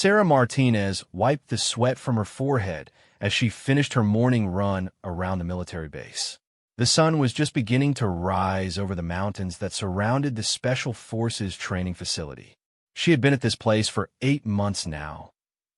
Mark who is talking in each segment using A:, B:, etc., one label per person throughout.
A: Sarah Martinez wiped the sweat from her forehead as she finished her morning run around the military base. The sun was just beginning to rise over the mountains that surrounded the Special Forces training facility. She had been at this place for 8 months now,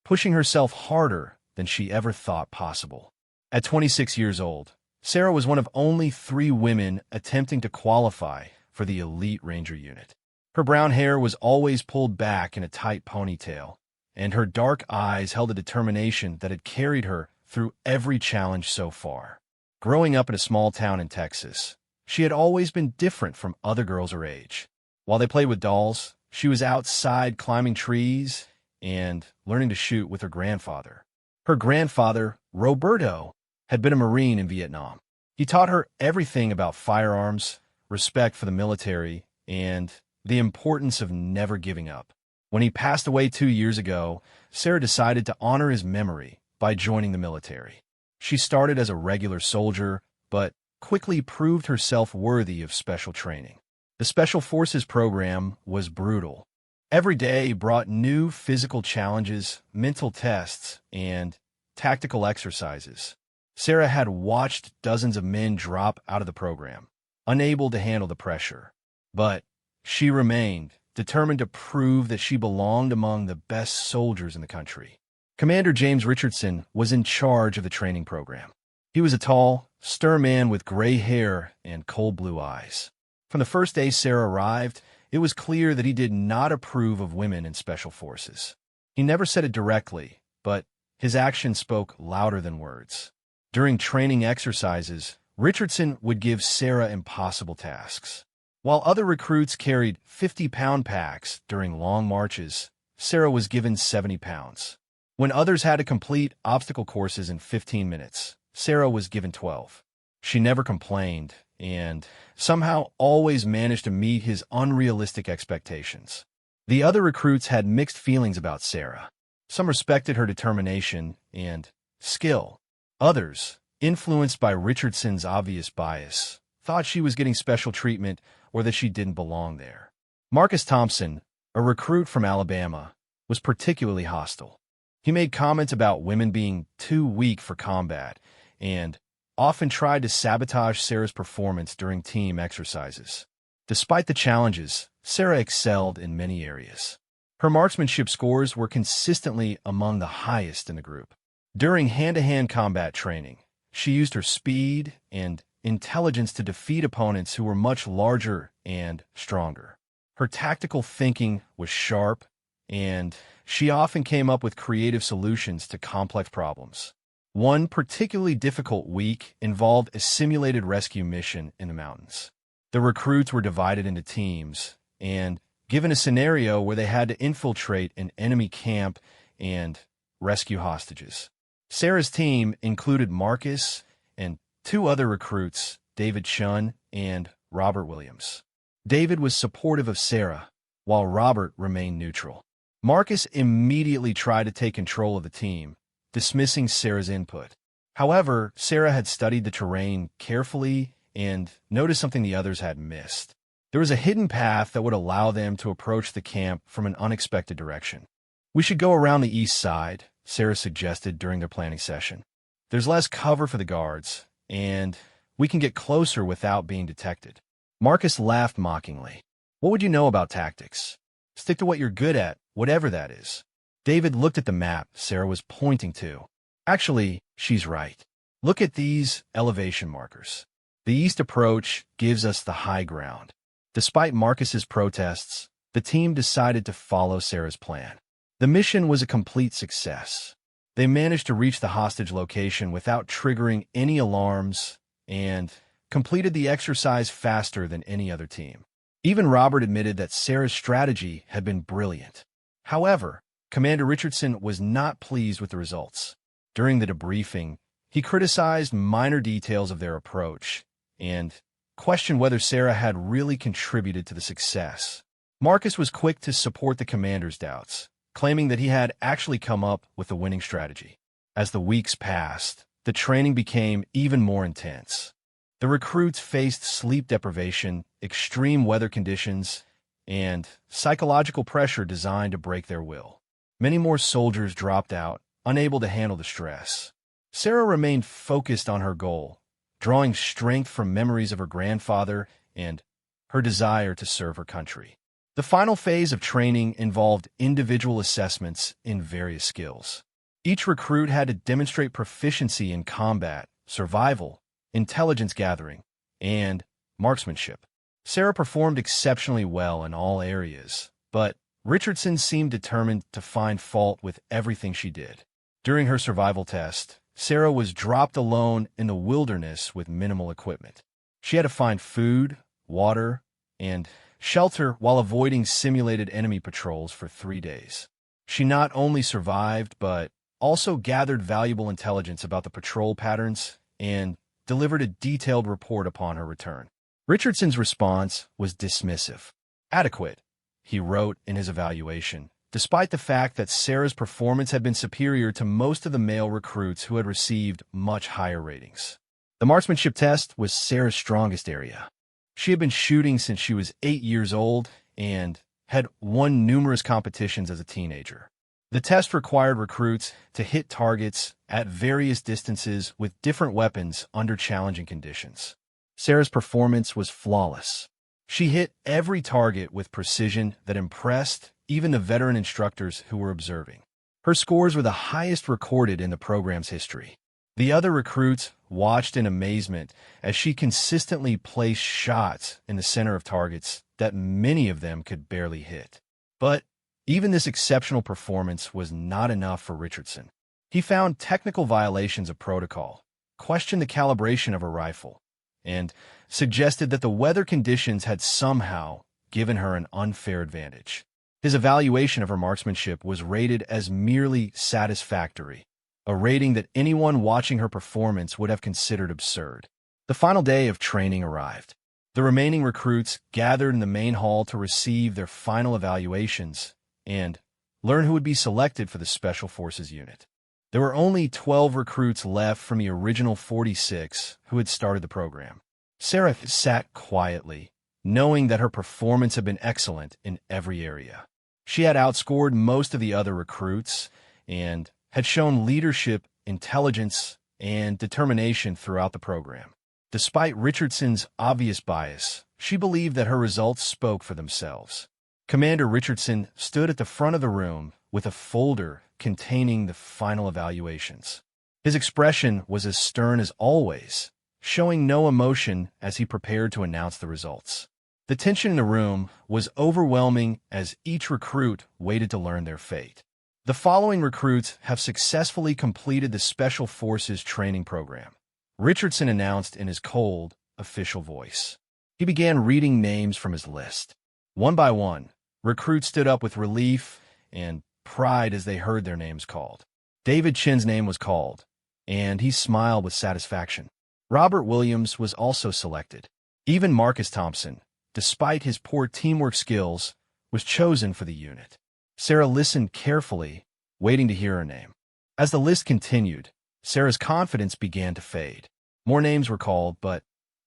A: pushing herself harder than she ever thought possible. At 26 years old, Sarah was one of only 3 women attempting to qualify for the elite Ranger unit. Her brown hair was always pulled back in a tight ponytail, and her dark eyes held a determination that had carried her through every challenge so far. Growing up in a small town in Texas, she had always been different from other girls her age. While they played with dolls, she was outside climbing trees and learning to shoot with her grandfather. Her grandfather, Roberto, had been a Marine in Vietnam. He taught her everything about firearms, respect for the military, and the importance of never giving up. When he passed away 2 years ago, Sarah decided to honor his memory by joining the military. She started as a regular soldier, but quickly proved herself worthy of special training. The Special Forces program was brutal. Every day brought new physical challenges, mental tests, and tactical exercises. Sarah had watched dozens of men drop out of the program, unable to handle the pressure. But she remained determined to prove that she belonged among the best soldiers in the country. Commander James Richardson was in charge of the training program. He was a tall, stern man with gray hair and cold blue eyes. From the first day Sarah arrived, it was clear that he did not approve of women in Special Forces. He never said it directly, but his actions spoke louder than words. During training exercises, Richardson would give Sarah impossible tasks. While other recruits carried 50-pound packs during long marches, Sarah was given 70 pounds. When others had to complete obstacle courses in 15 minutes, Sarah was given 12. She never complained and somehow always managed to meet his unrealistic expectations. The other recruits had mixed feelings about Sarah. Some respected her determination and skill. Others, influenced by Richardson's obvious bias, thought she was getting special treatment or that she didn't belong there. Marcus Thompson, a recruit from Alabama, was particularly hostile. He made comments about women being too weak for combat and often tried to sabotage Sarah's performance during team exercises. Despite the challenges, Sarah excelled in many areas. Her marksmanship scores were consistently among the highest in the group. During hand-to-hand combat training, she used her speed and intelligence to defeat opponents who were much larger and stronger. Her tactical thinking was sharp, and she often came up with creative solutions to complex problems. One particularly difficult week involved a simulated rescue mission in the mountains. The recruits were divided into teams and given a scenario where they had to infiltrate an enemy camp and rescue hostages. Sarah's team included Marcus and 2 other recruits, David Shunn and Robert Williams. David was supportive of Sarah, while Robert remained neutral. Marcus immediately tried to take control of the team, dismissing Sarah's input. However, Sarah had studied the terrain carefully and noticed something the others had missed. There was a hidden path that would allow them to approach the camp from an unexpected direction. "We should go around the east side," Sarah suggested during their planning session. "There's less cover for the guards, and we can get closer without being detected." Marcus laughed mockingly. "What would you know about tactics? Stick to what you're good at, whatever that is." David looked at the map Sarah was pointing to. "Actually, she's right. Look at these elevation markers. The east approach gives us the high ground." Despite Marcus's protests, the team decided to follow Sarah's plan. The mission was a complete success. They managed to reach the hostage location without triggering any alarms and completed the exercise faster than any other team. Even Robert admitted that Sarah's strategy had been brilliant. However, Commander Richardson was not pleased with the results. During the debriefing, he criticized minor details of their approach and questioned whether Sarah had really contributed to the success. Marcus was quick to support the commander's doubts, claiming that he had actually come up with a winning strategy. As the weeks passed, the training became even more intense. The recruits faced sleep deprivation, extreme weather conditions, and psychological pressure designed to break their will. Many more soldiers dropped out, unable to handle the stress. Sarah remained focused on her goal, drawing strength from memories of her grandfather and her desire to serve her country. The final phase of training involved individual assessments in various skills. Each recruit had to demonstrate proficiency in combat, survival, intelligence gathering, and marksmanship. Sarah performed exceptionally well in all areas, but Richardson seemed determined to find fault with everything she did. During her survival test, Sarah was dropped alone in the wilderness with minimal equipment. She had to find food, water, and shelter while avoiding simulated enemy patrols for 3 days. She not only survived, but also gathered valuable intelligence about the patrol patterns and delivered a detailed report upon her return. Richardson's response was dismissive. "Adequate," he wrote in his evaluation, despite the fact that Sarah's performance had been superior to most of the male recruits who had received much higher ratings. The marksmanship test was Sarah's strongest area. She had been shooting since she was 8 years old and had won numerous competitions as a teenager. The test required recruits to hit targets at various distances with different weapons under challenging conditions. Sarah's performance was flawless. She hit every target with precision that impressed even the veteran instructors who were observing. Her scores were the highest recorded in the program's history. The other recruits watched in amazement as she consistently placed shots in the center of targets that many of them could barely hit. But even this exceptional performance was not enough for Richardson. He found technical violations of protocol, questioned the calibration of her rifle, and suggested that the weather conditions had somehow given her an unfair advantage. His evaluation of her marksmanship was rated as merely satisfactory, a rating that anyone watching her performance would have considered absurd. The final day of training arrived. The remaining recruits gathered in the main hall to receive their final evaluations and learn who would be selected for the Special Forces unit. There were only 12 recruits left from the original 46 who had started the program. Sarah sat quietly, knowing that her performance had been excellent in every area. She had outscored most of the other recruits and had shown leadership, intelligence, and determination throughout the program. Despite Richardson's obvious bias, she believed that her results spoke for themselves. Commander Richardson stood at the front of the room with a folder containing the final evaluations. His expression was as stern as always, showing no emotion as he prepared to announce the results. The tension in the room was overwhelming as each recruit waited to learn their fate. The following recruits have successfully completed the Special Forces training program, Richardson announced in his cold, official voice. He began reading names from his list. One by one, recruits stood up with relief and pride as they heard their names called. David Chin's name was called, and he smiled with satisfaction. Robert Williams was also selected. Even Marcus Thompson, despite his poor teamwork skills, was chosen for the unit. Sarah listened carefully, waiting to hear her name. As the list continued, Sarah's confidence began to fade. More names were called, but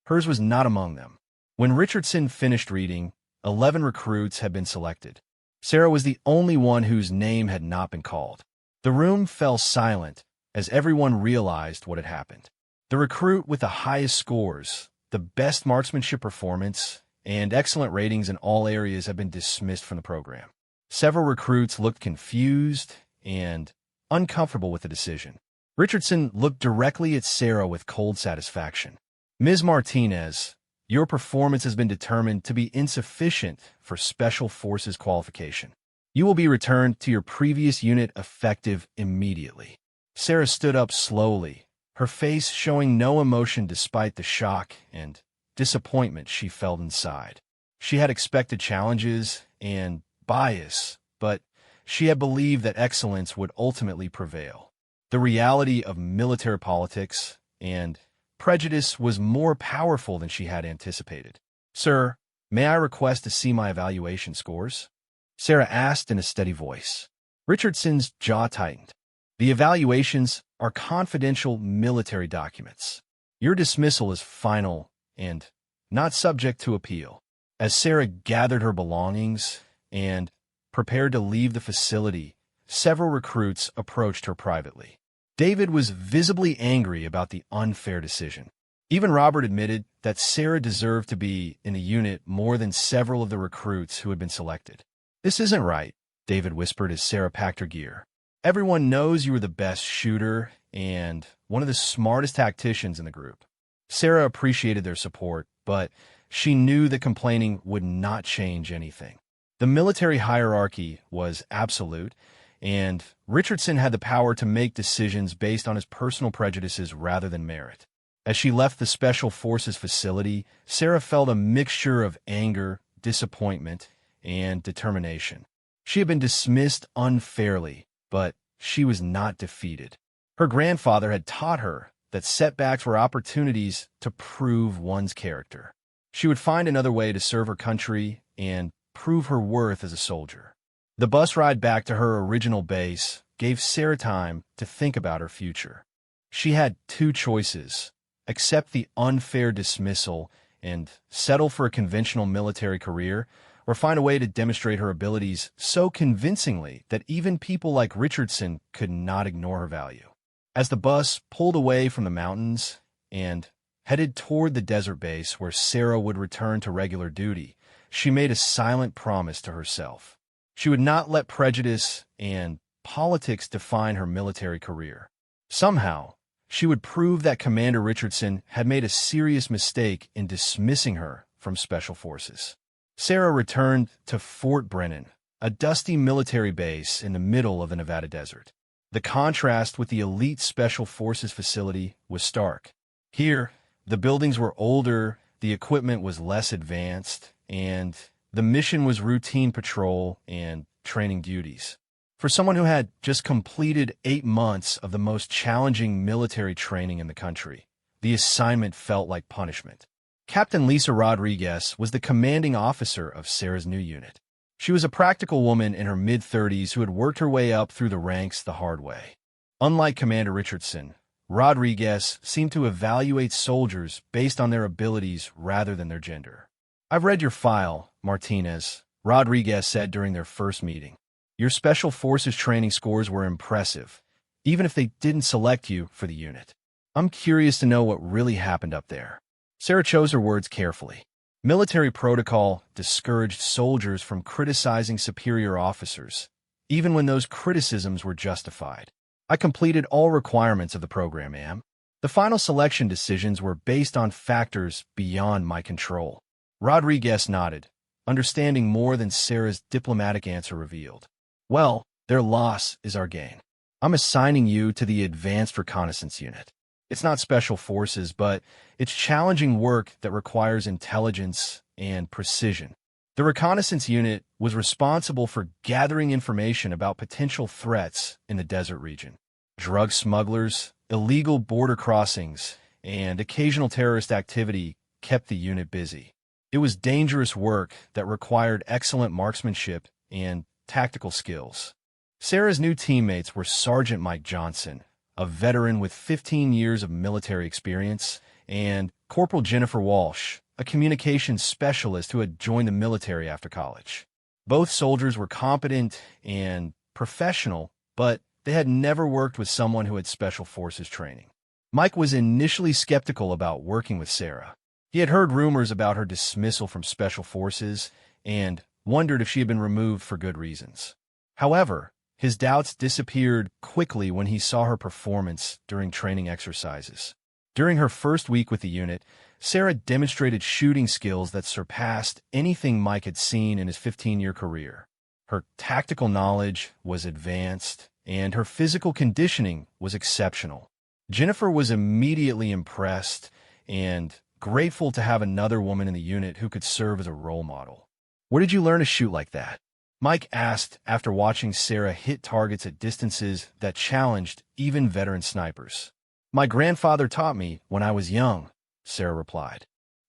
A: hers was not among them. When Richardson finished reading, 11 recruits had been selected. Sarah was the only one whose name had not been called. The room fell silent as everyone realized what had happened. The recruit with the highest scores, the best marksmanship performance, and excellent ratings in all areas had been dismissed from the program. Several recruits looked confused and uncomfortable with the decision. Richardson looked directly at Sarah with cold satisfaction. "Ms. Martinez, your performance has been determined to be insufficient for Special Forces qualification. You will be returned to your previous unit effective immediately." Sarah stood up slowly, her face showing no emotion despite the shock and disappointment she felt inside. She had expected challenges and bias, but she had believed that excellence would ultimately prevail. The reality of military politics and prejudice was more powerful than she had anticipated. "Sir, may I request to see my evaluation scores?" Sarah asked in a steady voice. Richardson's jaw tightened. "The evaluations are confidential military documents. Your dismissal is final and not subject to appeal." As Sarah gathered her belongings and prepared to leave the facility, several recruits approached her privately. David was visibly angry about the unfair decision. Even Robert admitted that Sarah deserved to be in the unit more than several of the recruits who had been selected. "This isn't right," David whispered as Sarah packed her gear. "Everyone knows you were the best shooter and one of the smartest tacticians in the group." Sarah appreciated their support, but she knew that complaining would not change anything. The military hierarchy was absolute, and Richardson had the power to make decisions based on his personal prejudices rather than merit. As she left the Special Forces facility, Sarah felt a mixture of anger, disappointment, and determination. She had been dismissed unfairly, but she was not defeated. Her grandfather had taught her that setbacks were opportunities to prove one's character. She would find another way to serve her country and prove her worth as a soldier. The bus ride back to her original base gave Sarah time to think about her future. She had two choices: accept the unfair dismissal and settle for a conventional military career, or find a way to demonstrate her abilities so convincingly that even people like Richardson could not ignore her value. As the bus pulled away from the mountains and headed toward the desert base where Sarah would return to regular duty, she made a silent promise to herself. She would not let prejudice and politics define her military career. Somehow, she would prove that Commander Richardson had made a serious mistake in dismissing her from Special Forces. Sarah returned to Fort Brennan, a dusty military base in the middle of the Nevada desert. The contrast with the elite Special Forces facility was stark. Here, the buildings were older, the equipment was less advanced, and the mission was routine patrol and training duties. For someone who had just completed 8 months of the most challenging military training in the country, the assignment felt like punishment. Captain Lisa Rodriguez was the commanding officer of Sarah's new unit. She was a practical woman in her mid-30s who had worked her way up through the ranks the hard way. Unlike Commander Richardson, Rodriguez seemed to evaluate soldiers based on their abilities rather than their gender. "I've read your file, Martinez," Rodriguez said during their first meeting. "Your Special Forces training scores were impressive, even if they didn't select you for the unit. I'm curious to know what really happened up there." Sarah chose her words carefully. Military protocol discouraged soldiers from criticizing superior officers, even when those criticisms were justified. "I completed all requirements of the program, ma'am. The final selection decisions were based on factors beyond my control." Rodriguez nodded, understanding more than Sarah's diplomatic answer revealed. "Well, their loss is our gain. I'm assigning you to the Advanced Reconnaissance Unit. It's not Special Forces, but it's challenging work that requires intelligence and precision." The reconnaissance unit was responsible for gathering information about potential threats in the desert region. Drug smugglers, illegal border crossings, and occasional terrorist activity kept the unit busy. It was dangerous work that required excellent marksmanship and tactical skills. Sarah's new teammates were Sergeant Mike Johnson, a veteran with 15 years of military experience, and Corporal Jennifer Walsh, a communications specialist who had joined the military after college. Both soldiers were competent and professional, but they had never worked with someone who had Special Forces training. Mike was initially skeptical about working with Sarah. He had heard rumors about her dismissal from Special Forces and wondered if she had been removed for good reasons. However, his doubts disappeared quickly when he saw her performance during training exercises. During her first week with the unit, Sarah demonstrated shooting skills that surpassed anything Mike had seen in his 15-year career. Her tactical knowledge was advanced, and her physical conditioning was exceptional. Jennifer was immediately impressed and grateful to have another woman in the unit who could serve as a role model. "Where did you learn to shoot like that?" Mike asked after watching Sarah hit targets at distances that challenged even veteran snipers. "My grandfather taught me when I was young," Sarah replied.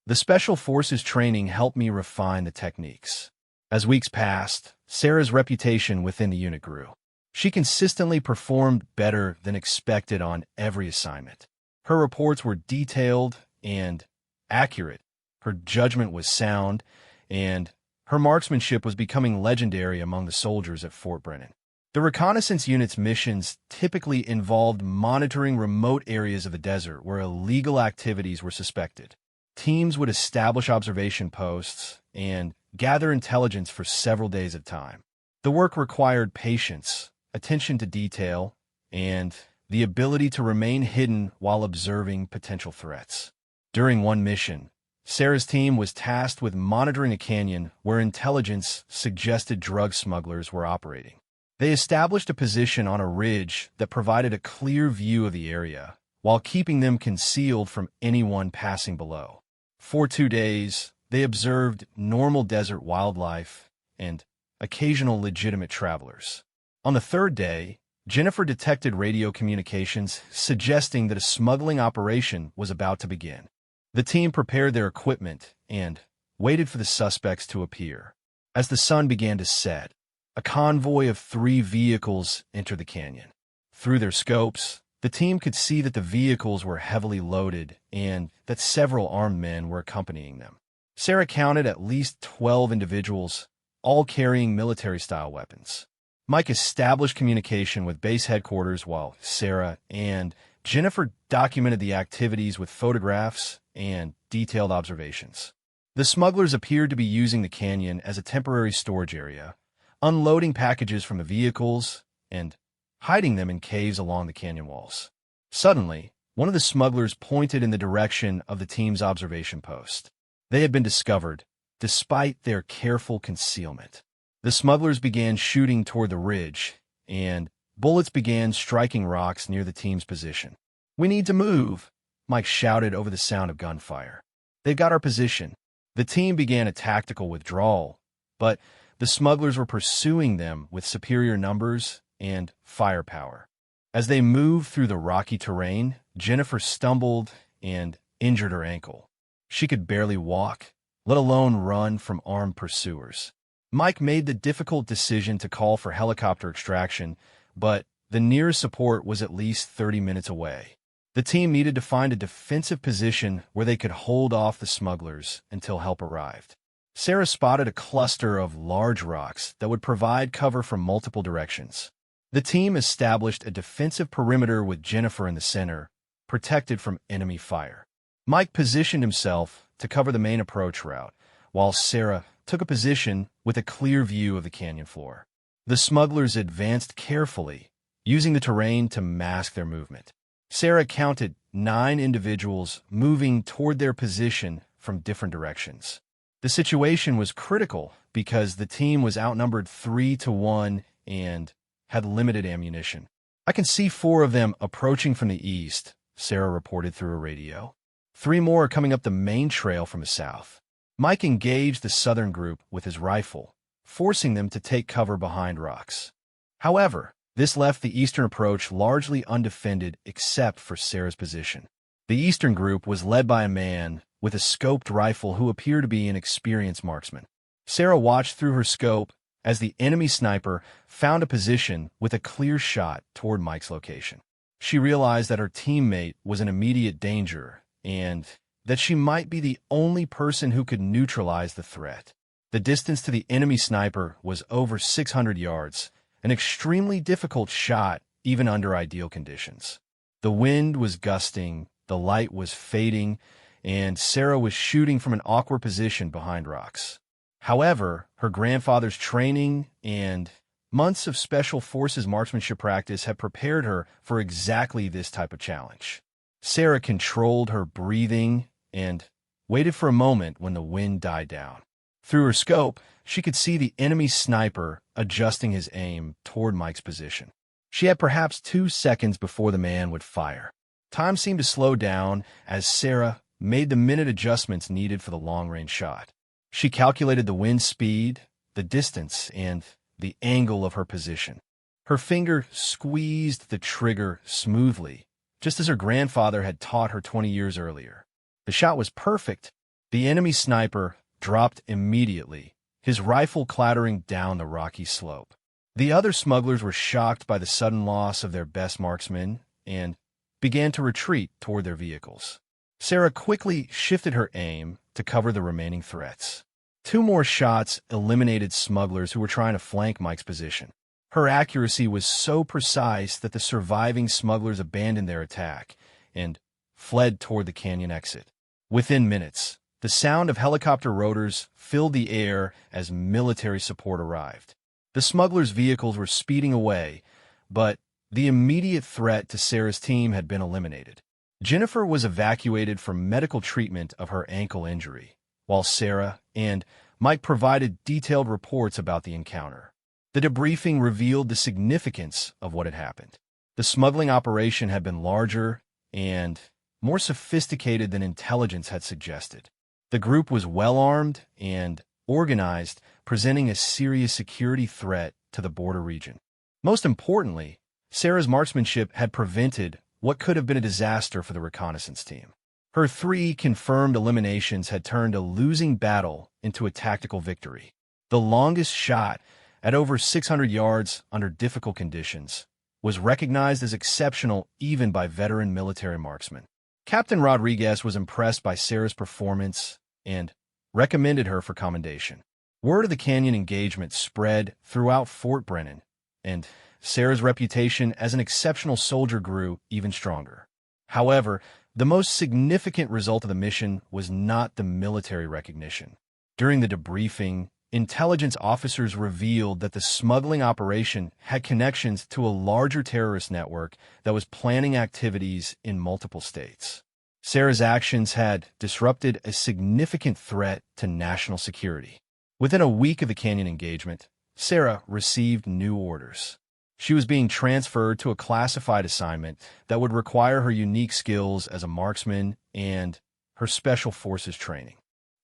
A: "The Special Forces training helped me refine the techniques." As weeks passed, Sarah's reputation within the unit grew. She consistently performed better than expected on every assignment. Her reports were detailed and accurate, her judgment was sound, and her marksmanship was becoming legendary among the soldiers at Fort Brennan. The reconnaissance unit's missions typically involved monitoring remote areas of the desert where illegal activities were suspected. Teams would establish observation posts and gather intelligence for several days at a time. The work required patience, attention to detail, and the ability to remain hidden while observing potential threats. During one mission, Sarah's team was tasked with monitoring a canyon where intelligence suggested drug smugglers were operating. They established a position on a ridge that provided a clear view of the area, while keeping them concealed from anyone passing below. For 2 days, they observed normal desert wildlife and occasional legitimate travelers. On the third day, Jennifer detected radio communications suggesting that a smuggling operation was about to begin. The team prepared their equipment and waited for the suspects to appear. As the sun began to set, a convoy of 3 vehicles entered the canyon. Through their scopes, the team could see that the vehicles were heavily loaded and that several armed men were accompanying them. Sarah counted at least 12 individuals, all carrying military-style weapons. Mike established communication with base headquarters while Sarah and Jennifer documented the activities with photographs and detailed observations. The smugglers appeared to be using the canyon as a temporary storage area, unloading packages from the vehicles and hiding them in caves along the canyon walls. Suddenly, one of the smugglers pointed in the direction of the team's observation post. They had been discovered, despite their careful concealment. The smugglers began shooting toward the ridge, and bullets began striking rocks near the team's position. "We need to move," Mike shouted over the sound of gunfire. "They've got our position." The team began a tactical withdrawal, but the smugglers were pursuing them with superior numbers and firepower. As they moved through the rocky terrain, Jennifer stumbled and injured her ankle. She could barely walk, let alone run from armed pursuers. Mike made the difficult decision to call for helicopter extraction, but the nearest support was at least 30 minutes away. The team needed to find a defensive position where they could hold off the smugglers until help arrived. Sarah spotted a cluster of large rocks that would provide cover from multiple directions. The team established a defensive perimeter with Jennifer in the center, protected from enemy fire. Mike positioned himself to cover the main approach route, while Sarah took a position with a clear view of the canyon floor. The smugglers advanced carefully, using the terrain to mask their movement. Sarah counted 9 individuals moving toward their position from different directions. The situation was critical because the team was outnumbered 3-1 and had limited ammunition. "I can see 4 of them approaching from the east," Sarah reported through a radio. 3 more are coming up the main trail from the south. Mike engaged the southern group with his rifle, forcing them to take cover behind rocks. However, this left the eastern approach largely undefended except for Sarah's position. The eastern group was led by a man with a scoped rifle who appeared to be an experienced marksman. Sarah watched through her scope as the enemy sniper found a position with a clear shot toward Mike's location. She realized that her teammate was in immediate danger and that she might be the only person who could neutralize the threat. The distance to the enemy sniper was over 600 yards, an extremely difficult shot even under ideal conditions. The wind was gusting, the light was fading, and Sarah was shooting from an awkward position behind rocks. However, her grandfather's training and months of Special Forces marksmanship practice had prepared her for exactly this type of challenge. Sarah controlled her breathing and waited for a moment when the wind died down. Through her scope, she could see the enemy sniper adjusting his aim toward Mike's position. She had perhaps 2 seconds before the man would fire. Time seemed to slow down as Sarah made the minute adjustments needed for the long-range shot. She calculated the wind speed, the distance, and the angle of her position. Her finger squeezed the trigger smoothly, just as her grandfather had taught her 20 years earlier. The shot was perfect. The enemy sniper dropped immediately, his rifle clattering down the rocky slope. The other smugglers were shocked by the sudden loss of their best marksman and began to retreat toward their vehicles. Sarah quickly shifted her aim to cover the remaining threats. 2 more shots eliminated smugglers who were trying to flank Mike's position. Her accuracy was so precise that the surviving smugglers abandoned their attack and fled toward the canyon exit. Within minutes, the sound of helicopter rotors filled the air as military support arrived. The smugglers' vehicles were speeding away, but the immediate threat to Sarah's team had been eliminated. Jennifer was evacuated for medical treatment of her ankle injury, while Sarah and Mike provided detailed reports about the encounter. The debriefing revealed the significance of what had happened. The smuggling operation had been larger and more sophisticated than intelligence had suggested. The group was well-armed and organized, presenting a serious security threat to the border region. Most importantly, Sarah's marksmanship had prevented what could have been a disaster for the reconnaissance team. Her 3 confirmed eliminations had turned a losing battle into a tactical victory. The longest shot, at over 600 yards under difficult conditions, was recognized as exceptional even by veteran military marksmen. Captain Rodriguez was impressed by Sarah's performance and recommended her for commendation. Word of the canyon engagement spread throughout Fort Brennan, and Sarah's reputation as an exceptional soldier grew even stronger. However, the most significant result of the mission was not the military recognition. During the debriefing, intelligence officers revealed that the smuggling operation had connections to a larger terrorist network that was planning activities in multiple states. Sarah's actions had disrupted a significant threat to national security. Within a week of the canyon engagement, Sarah received new orders. She was being transferred to a classified assignment that would require her unique skills as a marksman and her special forces training.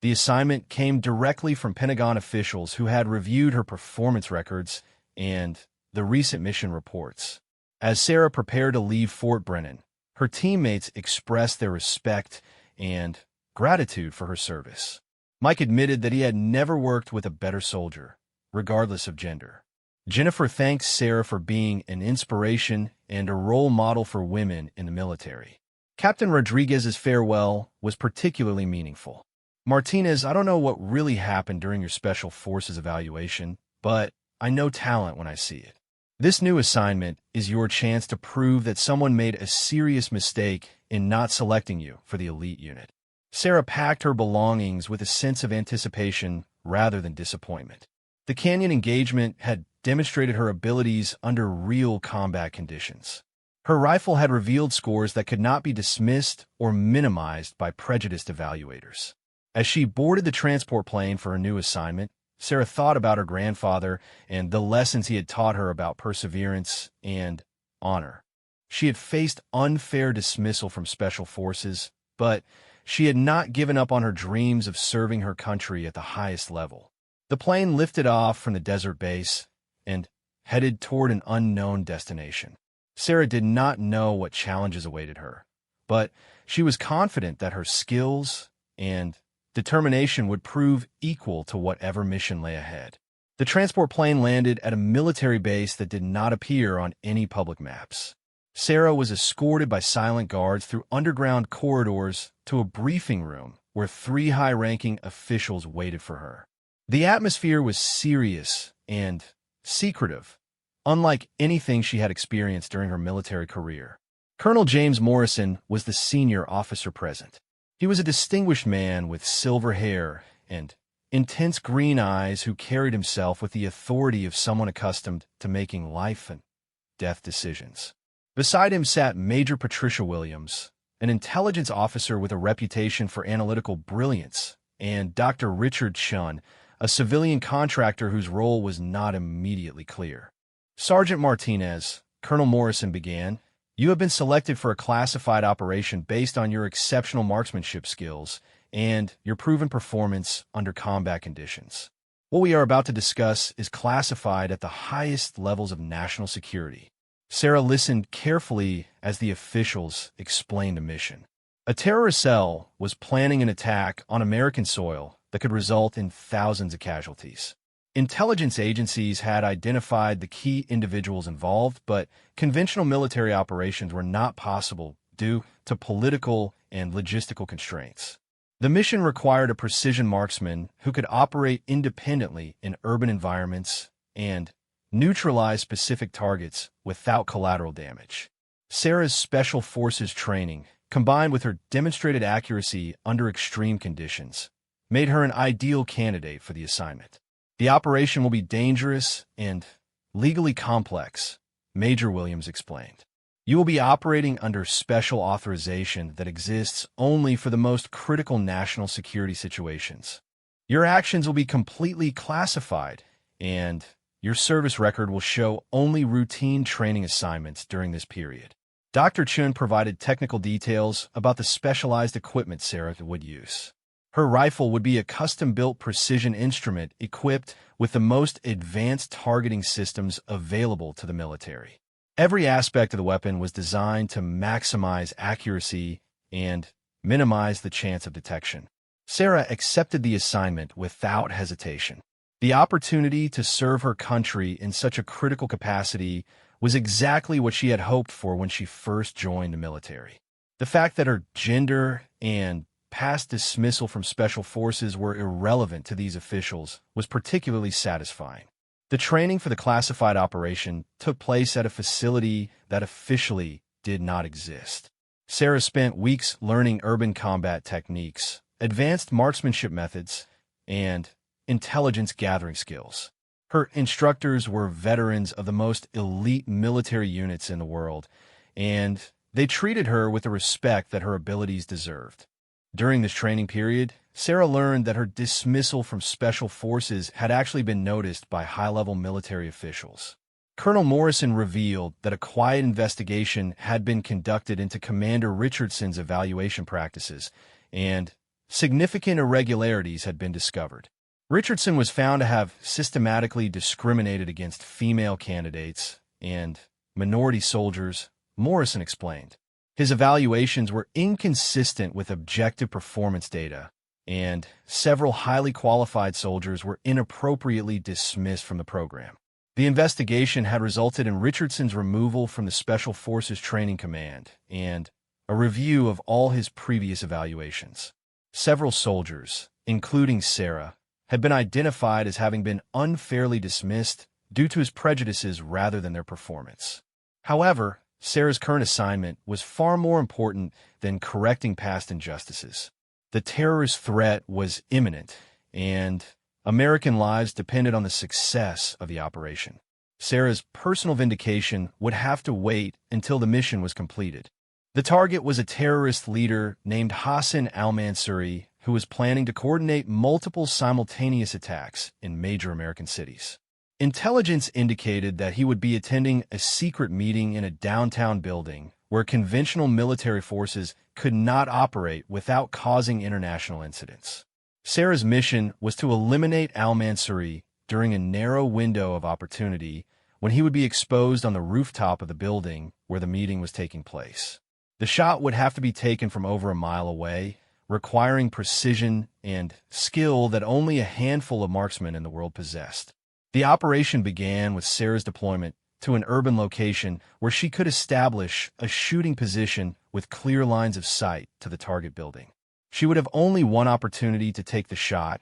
A: The assignment came directly from Pentagon officials who had reviewed her performance records and the recent mission reports. As Sarah prepared to leave Fort Brennan, her teammates expressed their respect and gratitude for her service. Mike admitted that he had never worked with a better soldier, regardless of gender. Jennifer thanks Sarah for being an inspiration and a role model for women in the military. Captain Rodriguez's farewell was particularly meaningful. Martinez, I don't know what really happened during your Special Forces evaluation, but I know talent when I see it. This new assignment is your chance to prove that someone made a serious mistake in not selecting you for the elite unit. Sarah packed her belongings with a sense of anticipation rather than disappointment. The canyon engagement had demonstrated her abilities under real combat conditions. Her rifle had revealed scores that could not be dismissed or minimized by prejudiced evaluators. As she boarded the transport plane for her new assignment, Sarah thought about her grandfather and the lessons he had taught her about perseverance and honor. She had faced unfair dismissal from Special Forces, but she had not given up on her dreams of serving her country at the highest level. The plane lifted off from the desert base and headed toward an unknown destination. Sarah did not know what challenges awaited her, but she was confident that her skills and determination would prove equal to whatever mission lay ahead. The transport plane landed at a military base that did not appear on any public maps. Sarah was escorted by silent guards through underground corridors to a briefing room where 3 high-ranking officials waited for her. The atmosphere was serious and secretive, unlike anything she had experienced during her military career. Colonel James Morrison was the senior officer present. He was a distinguished man with silver hair and intense green eyes who carried himself with the authority of someone accustomed to making life and death decisions. Beside him sat Major Patricia Williams, an intelligence officer with a reputation for analytical brilliance, and Dr. Richard Chun, a civilian contractor whose role was not immediately clear. Sergeant Martinez, Colonel Morrison began, "You have been selected for a classified operation based on your exceptional marksmanship skills and your proven performance under combat conditions. What we are about to discuss is classified at the highest levels of national security." Sarah listened carefully as the officials explained the mission. A terrorist cell was planning an attack on American soil that could result in thousands of casualties. Intelligence agencies had identified the key individuals involved, but conventional military operations were not possible due to political and logistical constraints. The mission required a precision marksman who could operate independently in urban environments and neutralize specific targets without collateral damage. Sarah's Special Forces training, combined with her demonstrated accuracy under extreme conditions, made her an ideal candidate for the assignment. The operation will be dangerous and legally complex, Major Williams explained. You will be operating under special authorization that exists only for the most critical national security situations. Your actions will be completely classified, and your service record will show only routine training assignments during this period. Dr. Chun provided technical details about the specialized equipment Sarah would use. Her rifle would be a custom-built precision instrument equipped with the most advanced targeting systems available to the military. Every aspect of the weapon was designed to maximize accuracy and minimize the chance of detection. Sarah accepted the assignment without hesitation. The opportunity to serve her country in such a critical capacity was exactly what she had hoped for when she first joined the military. The fact that her gender and past dismissal from Special Forces were irrelevant to these officials was particularly satisfying. The training for the classified operation took place at a facility that officially did not exist. Sarah spent weeks learning urban combat techniques, advanced marksmanship methods, and intelligence gathering skills. Her instructors were veterans of the most elite military units in the world, and they treated her with the respect that her abilities deserved. During this training period, Sarah learned that her dismissal from Special Forces had actually been noticed by high-level military officials. Colonel Morrison revealed that a quiet investigation had been conducted into Commander Richardson's evaluation practices, and significant irregularities had been discovered. Richardson was found to have systematically discriminated against female candidates and minority soldiers, Morrison explained. His evaluations were inconsistent with objective performance data, and several highly qualified soldiers were inappropriately dismissed from the program. The investigation had resulted in Richardson's removal from the Special Forces Training Command and a review of all his previous evaluations. Several soldiers, including Sarah, had been identified as having been unfairly dismissed due to his prejudices rather than their performance. However, Sarah's current assignment was far more important than correcting past injustices. The terrorist threat was imminent, and American lives depended on the success of the operation. Sarah's personal vindication would have to wait until the mission was completed. The target was a terrorist leader named Hassan al-Mansuri, who was planning to coordinate multiple simultaneous attacks in major American cities. Intelligence indicated that he would be attending a secret meeting in a downtown building where conventional military forces could not operate without causing international incidents. Sarah's mission was to eliminate al-Mansuri during a narrow window of opportunity when he would be exposed on the rooftop of the building where the meeting was taking place. The shot would have to be taken from over a mile away, requiring precision and skill that only a handful of marksmen in the world possessed. The operation began with Sarah's deployment to an urban location where she could establish a shooting position with clear lines of sight to the target building. She would have only one opportunity to take the shot,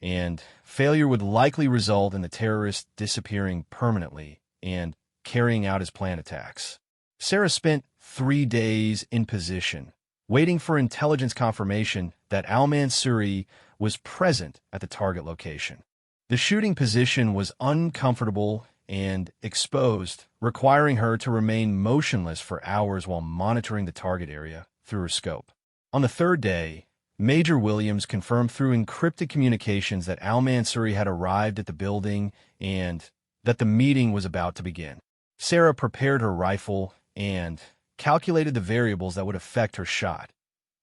A: and failure would likely result in the terrorist disappearing permanently and carrying out his planned attacks. Sarah spent 3 days in position, waiting for intelligence confirmation that al-Mansuri was present at the target location. The shooting position was uncomfortable and exposed, requiring her to remain motionless for hours while monitoring the target area through her scope. On the 3rd day, Major Williams confirmed through encrypted communications that al-Mansuri had arrived at the building and that the meeting was about to begin. Sarah prepared her rifle and calculated the variables that would affect her shot: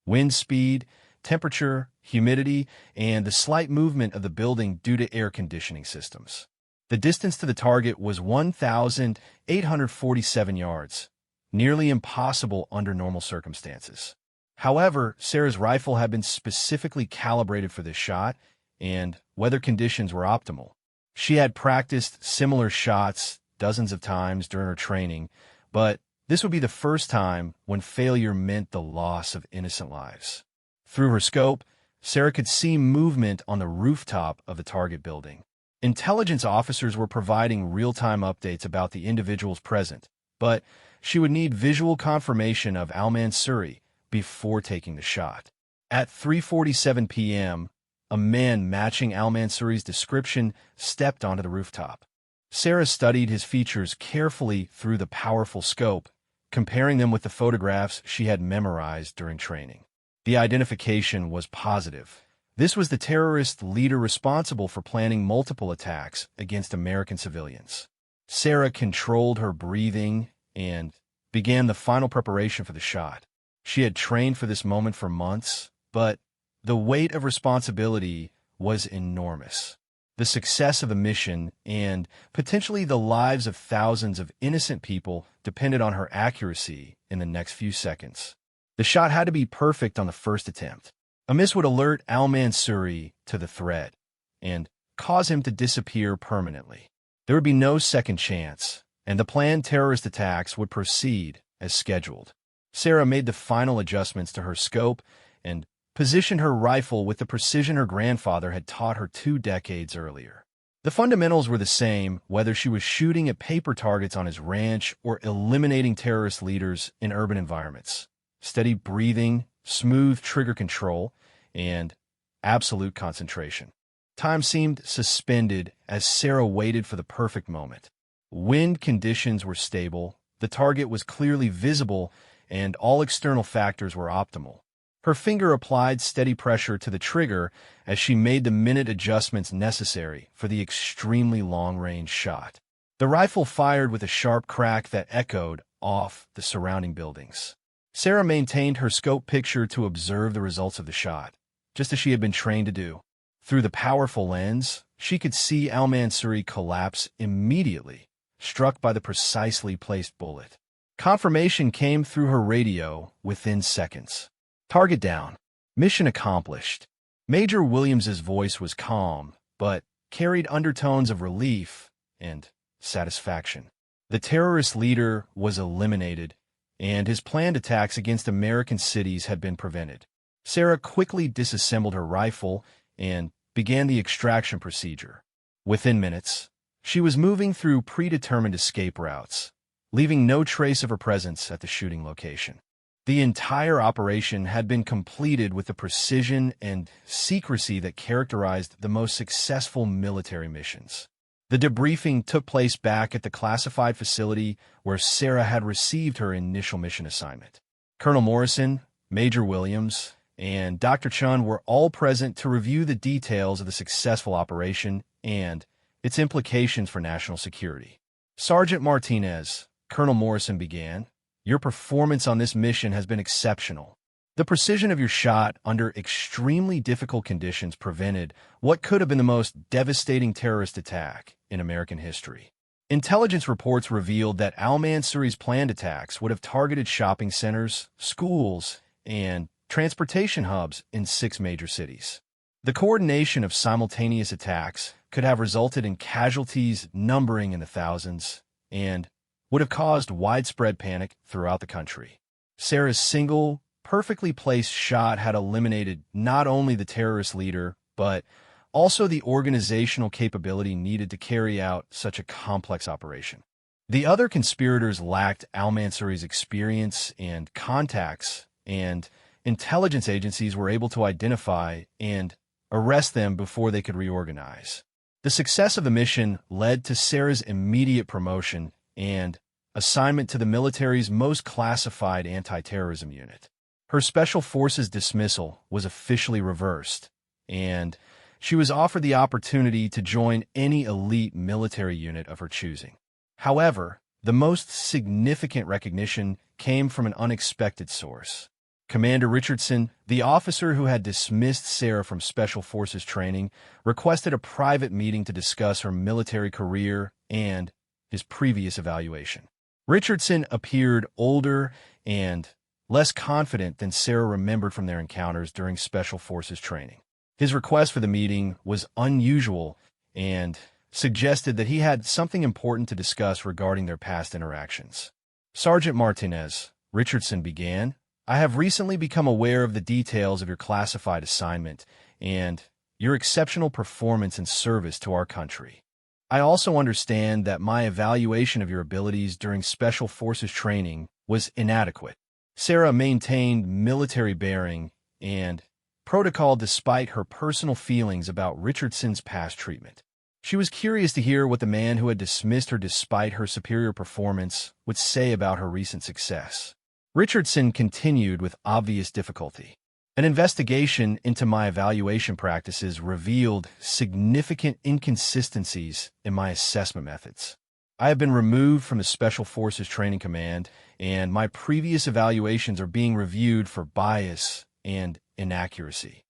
A: wind speed, temperature, humidity, and the slight movement of the building due to air conditioning systems. The distance to the target was 1,847 yards, nearly impossible under normal circumstances. However, Sarah's rifle had been specifically calibrated for this shot, and weather conditions were optimal. She had practiced similar shots dozens of times during her training, but this would be the first time when failure meant the loss of innocent lives. Through her scope, Sarah could see movement on the rooftop of the target building. Intelligence officers were providing real-time updates about the individuals present, but she would need visual confirmation of al-Mansuri before taking the shot. At 3:47 p.m., a man matching al-Mansuri's description stepped onto the rooftop. Sarah studied his features carefully through the powerful scope, comparing them with the photographs she had memorized during training. The identification was positive. This was the terrorist leader responsible for planning multiple attacks against American civilians. Sarah controlled her breathing and began the final preparation for the shot. She had trained for this moment for months, but the weight of responsibility was enormous. The success of the mission and potentially the lives of thousands of innocent people depended on her accuracy in the next few seconds. The shot had to be perfect on the first attempt. A miss would alert al-Mansuri to the threat and cause him to disappear permanently. There would be no second chance, and the planned terrorist attacks would proceed as scheduled. Sarah made the final adjustments to her scope and positioned her rifle with the precision her grandfather had taught her 2 decades earlier. The fundamentals were the same, whether she was shooting at paper targets on his ranch or eliminating terrorist leaders in urban environments. Steady breathing, smooth trigger control, and absolute concentration. Time seemed suspended as Sarah waited for the perfect moment. Wind conditions were stable, the target was clearly visible, and all external factors were optimal. Her finger applied steady pressure to the trigger as she made the minute adjustments necessary for the extremely long-range shot. The rifle fired with a sharp crack that echoed off the surrounding buildings. Sarah maintained her scope picture to observe the results of the shot, just as she had been trained to do. Through the powerful lens, she could see al-Mansuri collapse immediately, struck by the precisely placed bullet. Confirmation came through her radio within seconds. Target down. Mission accomplished. Major Williams's voice was calm, but carried undertones of relief and satisfaction. The terrorist leader was eliminated, and his planned attacks against American cities had been prevented. Sarah quickly disassembled her rifle and began the extraction procedure. Within minutes, she was moving through predetermined escape routes, leaving no trace of her presence at the shooting location. The entire operation had been completed with the precision and secrecy that characterized the most successful military missions. The debriefing took place back at the classified facility where Sarah had received her initial mission assignment. Colonel Morrison, Major Williams, and Dr. Chun were all present to review the details of the successful operation and its implications for national security. Sergeant Martinez, Colonel Morrison began, "Your performance on this mission has been exceptional. The precision of your shot under extremely difficult conditions prevented what could have been the most devastating terrorist attack in American history." Intelligence reports revealed that al-Mansuri's planned attacks would have targeted shopping centers, schools, and transportation hubs in 6 major cities. The coordination of simultaneous attacks could have resulted in casualties numbering in the thousands and would have caused widespread panic throughout the country. Sarah's single, perfectly placed shot had eliminated not only the terrorist leader, but also the organizational capability needed to carry out such a complex operation. The other conspirators lacked al-Mansuri's experience and contacts, and intelligence agencies were able to identify and arrest them before they could reorganize. The success of the mission led to Sarah's immediate promotion and assignment to the military's most classified anti-terrorism unit. Her Special Forces dismissal was officially reversed, and she was offered the opportunity to join any elite military unit of her choosing. However, the most significant recognition came from an unexpected source. Commander Richardson, the officer who had dismissed Sarah from Special Forces training, requested a private meeting to discuss her military career and his previous evaluation. Richardson appeared older and less confident than Sarah remembered from their encounters during Special Forces training. His request for the meeting was unusual and suggested that he had something important to discuss regarding their past interactions. "Sergeant Martinez," Richardson began, "I have recently become aware of the details of your classified assignment and your exceptional performance and service to our country. I also understand that my evaluation of your abilities during Special Forces training was inadequate. Sarah maintained military bearing and protocol despite her personal feelings about Richardson's past treatment. She was curious to hear what the man who had dismissed her despite her superior performance would say about her recent success. Richardson continued with obvious difficulty. An investigation into my evaluation practices revealed significant inconsistencies in my assessment methods. I have been removed from the Special Forces Training Command, and my previous evaluations are being reviewed for bias and inaccuracy.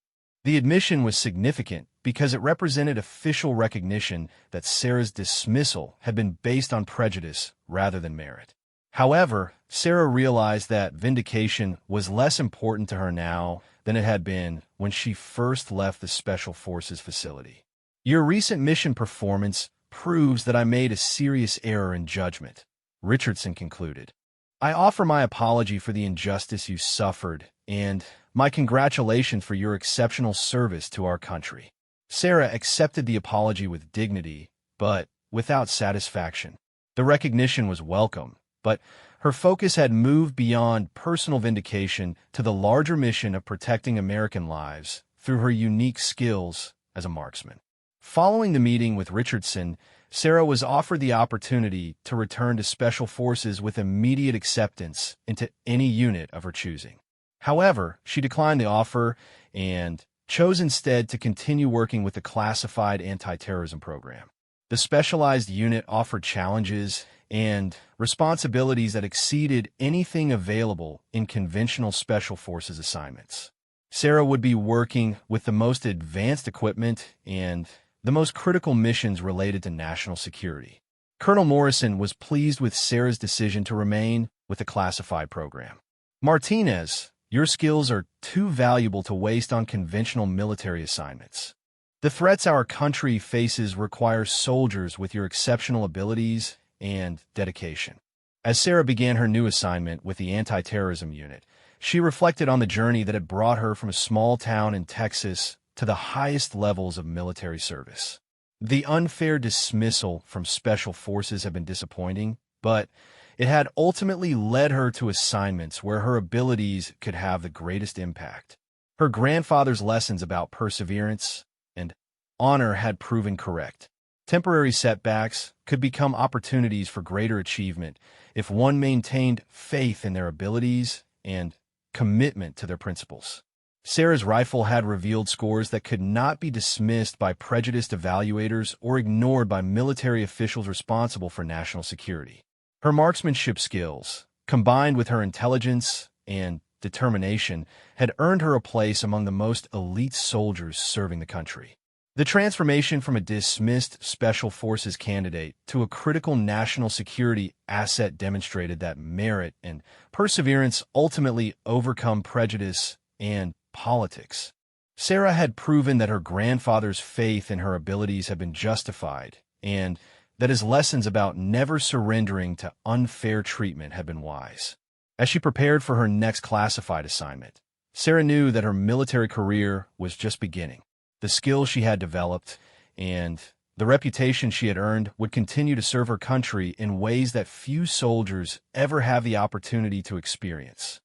A: The admission was significant because it represented official recognition that Sarah's dismissal had been based on prejudice rather than merit. However, Sarah realized that vindication was less important to her now than it had been when she first left the Special Forces facility. Your recent mission performance proves that I made a serious error in judgment, Richardson concluded. I offer my apology for the injustice you suffered and my congratulations for your exceptional service to our country. Sarah accepted the apology with dignity, but without satisfaction. The recognition was welcome, but her focus had moved beyond personal vindication to the larger mission of protecting American lives through her unique skills as a marksman. Following the meeting with Richardson, Sarah was offered the opportunity to return to Special Forces with immediate acceptance into any unit of her choosing. However, she declined the offer and chose instead to continue working with the classified anti-terrorism program. The specialized unit offered challenges and responsibilities that exceeded anything available in conventional Special Forces assignments. Sarah would be working with the most advanced equipment and the most critical missions related to national security. Colonel Morrison was pleased with Sarah's decision to remain with the classified program. Martinez, your skills are too valuable to waste on conventional military assignments. The threats our country faces require soldiers with your exceptional abilities and dedication. As Sarah began her new assignment with the anti-terrorism unit, she reflected on the journey that had brought her from a small town in Texas to the highest levels of military service. The unfair dismissal from Special Forces had been disappointing, but it had ultimately led her to assignments where her abilities could have the greatest impact. Her grandfather's lessons about perseverance and honor had proven correct. Temporary setbacks could become opportunities for greater achievement if one maintained faith in their abilities and commitment to their principles. Sarah's rifle had revealed scores that could not be dismissed by prejudiced evaluators or ignored by military officials responsible for national security. Her marksmanship skills, combined with her intelligence and determination, had earned her a place among the most elite soldiers serving the country. The transformation from a dismissed Special Forces candidate to a critical national security asset demonstrated that merit and perseverance ultimately overcome prejudice and politics. Sarah had proven that her grandfather's faith in her abilities had been justified, and that his lessons about never surrendering to unfair treatment had been wise. As she prepared for her next classified assignment, Sarah knew that her military career was just beginning. The skills she had developed and the reputation she had earned would continue to serve her country in ways that few soldiers ever have the opportunity to experience.